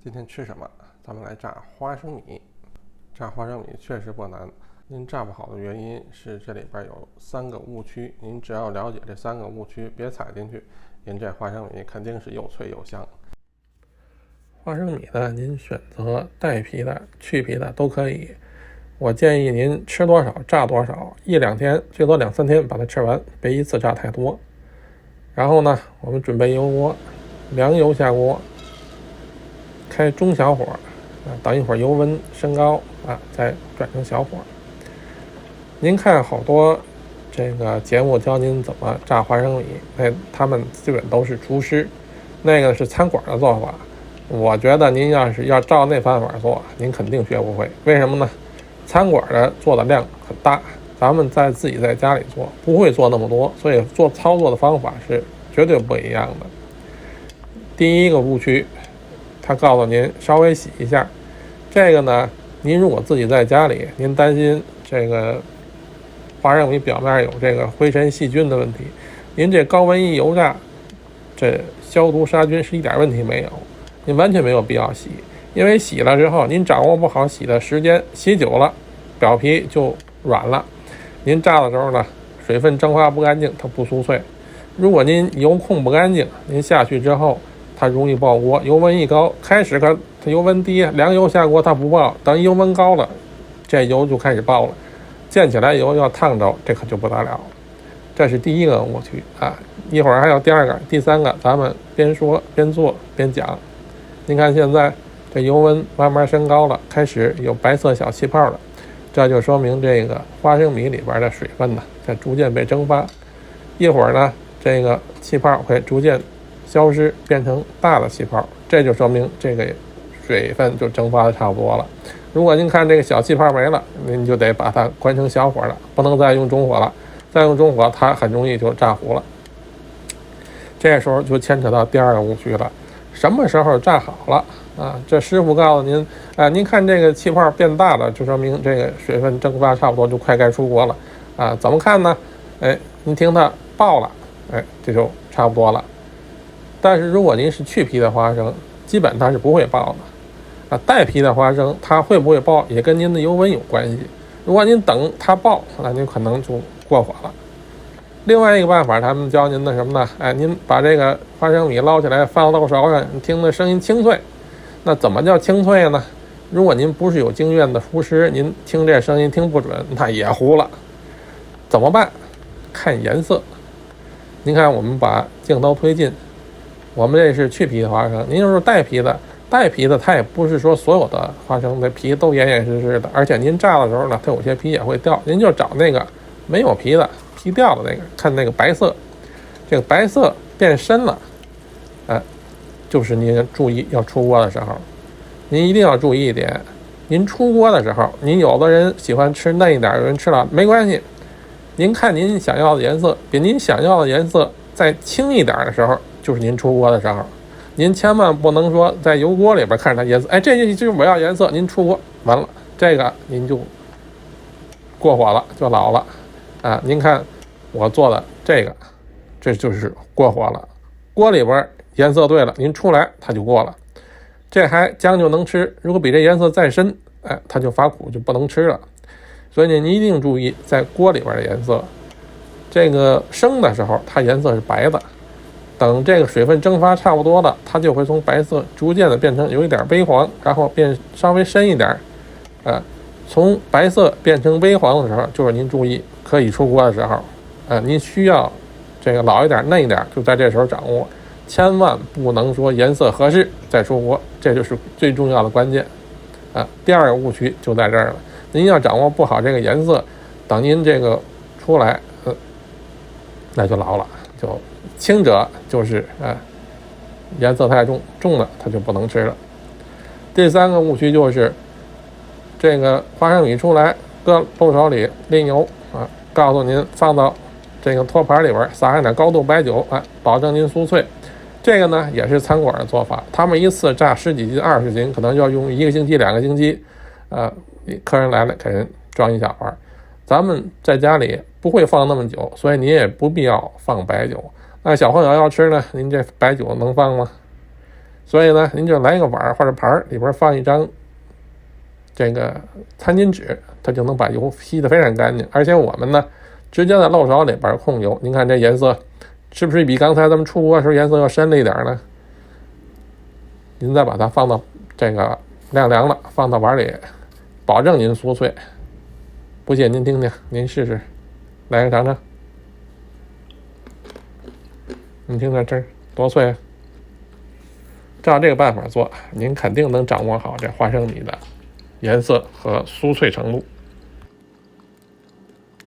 今天吃什么？咱们来炸花生米。炸花生米确实不难，您炸不好的原因是这里边有3个误区，您只要了解这3个误区，别踩进去，您这花生米肯定是又脆又香。花生米呢，您选择带皮的、去皮的都可以。我建议您吃多少炸多少，1、2天，最多2、3天把它吃完，别一次炸太多。然后呢，我们准备油锅，凉油下锅，开中小火，等一会儿油温升高再转成小火。您看好多这个节目教您怎么炸花生米，他们基本都是厨师，那个是餐馆的做法。我觉得您要是要照那方法做，您肯定学不会。为什么呢？餐馆的做的量很大，咱们自己在家里做不会做那么多，所以操作的方法是绝对不一样的。第一个误区，他告诉您稍微洗一下，这个呢，您如果自己在家里，您担心这个花生米表面有这个灰尘细菌的问题，您这高温一油炸，这消毒杀菌是一点问题没有，您完全没有必要洗。因为洗了之后，您掌握不好洗的时间，洗久了表皮就软了，您炸的时候呢，水分蒸发不干净，它不酥脆。如果您油控不干净，您下去之后它容易爆锅，油温一高，开始它油温低，凉油下锅它不爆，等油温高了，这油就开始爆了，溅起来油要烫着，这可就不得了。这是第一个误区一会儿还有第2个、第3个，咱们边说边做边讲。您看现在这油温慢慢升高了，开始有白色小气泡了，这就说明这个花生米里边的水分呢在逐渐被蒸发。一会儿呢，这个气泡会逐渐消失，变成大的气泡，这就说明这个水分就蒸发的差不多了。如果您看这个小气泡没了，您就得把它关成小火了，不能再用中火了，再用中火它很容易就炸糊了。这时候就牵扯到第2个误区了，什么时候炸好了这师傅告诉您您看这个气泡变大了，就说明这个水分蒸发差不多，就快该出锅了怎么看呢？您听它爆了，这就差不多了。但是如果您是去皮的花生，基本它是不会爆的带皮的花生它会不会爆也跟您的油温有关系。如果您等它爆，那您可能就过火了。另外一个办法，他们教您的什么呢？您把这个花生米捞起来放到漏勺上，你听的声音清脆。那怎么叫清脆呢？如果您不是有经验的厨师，您听这声音听不准，那也糊了。怎么办？看颜色。您看我们把镜头推进，我们这是去皮的花生，您就是带皮的它也不是说所有的花生的皮都严严实实的，而且您炸的时候呢，它有些皮也会掉，您就找那个没有皮的，皮掉的那个，看那个白色，这个白色变深了就是您注意要出锅的时候。您一定要注意一点，您出锅的时候，您有的人喜欢吃嫩一点，有人吃了没关系，您看您想要的颜色，比您想要的颜色再轻一点的时候，就是您出锅的时候。您千万不能说在油锅里边看着它颜色，这就是我要颜色，您出锅完了，这个您就过火了，就老了您看我做的这就是过火了。锅里边颜色对了，您出来它就过了，这还将就能吃。如果比这颜色再深它就发苦，就不能吃了。所以您一定注意在锅里边的颜色。这个生的时候它颜色是白的，等这个水分蒸发差不多了，它就会从白色逐渐的变成有一点微黄，然后变稍微深一点从白色变成微黄的时候，就是您注意可以出锅的时候您需要这个老一点嫩一点，就在这时候掌握，千万不能说颜色合适再出锅，这就是最重要的关键第2个误区就在这儿了。您要掌握不好这个颜色，等您这个出来那就老了，就轻者就是颜色太重，重了它就不能吃了。第3个误区就是这个花生米出来，搁漏勺里淋油告诉您放到这个托盘里边，撒上点高度白酒保证您酥脆。这个呢也是餐馆的做法，他们一次炸10几斤、20斤，可能要用1个星期、2个星期客人来了给人装一小碗。咱们在家里不会放那么久，所以您也不必要放白酒。那小朋友要吃呢，您这白酒能放吗？所以呢，您就来一个碗或者盘，里边放一张这个餐巾纸，它就能把油吸得非常干净。而且我们呢，直接在漏勺里边控油，您看这颜色是不是比刚才咱们出锅时候颜色要深了一点呢？您再把它放到这个晾凉了，放到碗里，保证您酥脆。不信您听听，您试试，来个尝尝。你听这汁儿多脆啊！照这个办法做，您肯定能掌握好这花生米的颜色和酥脆程度。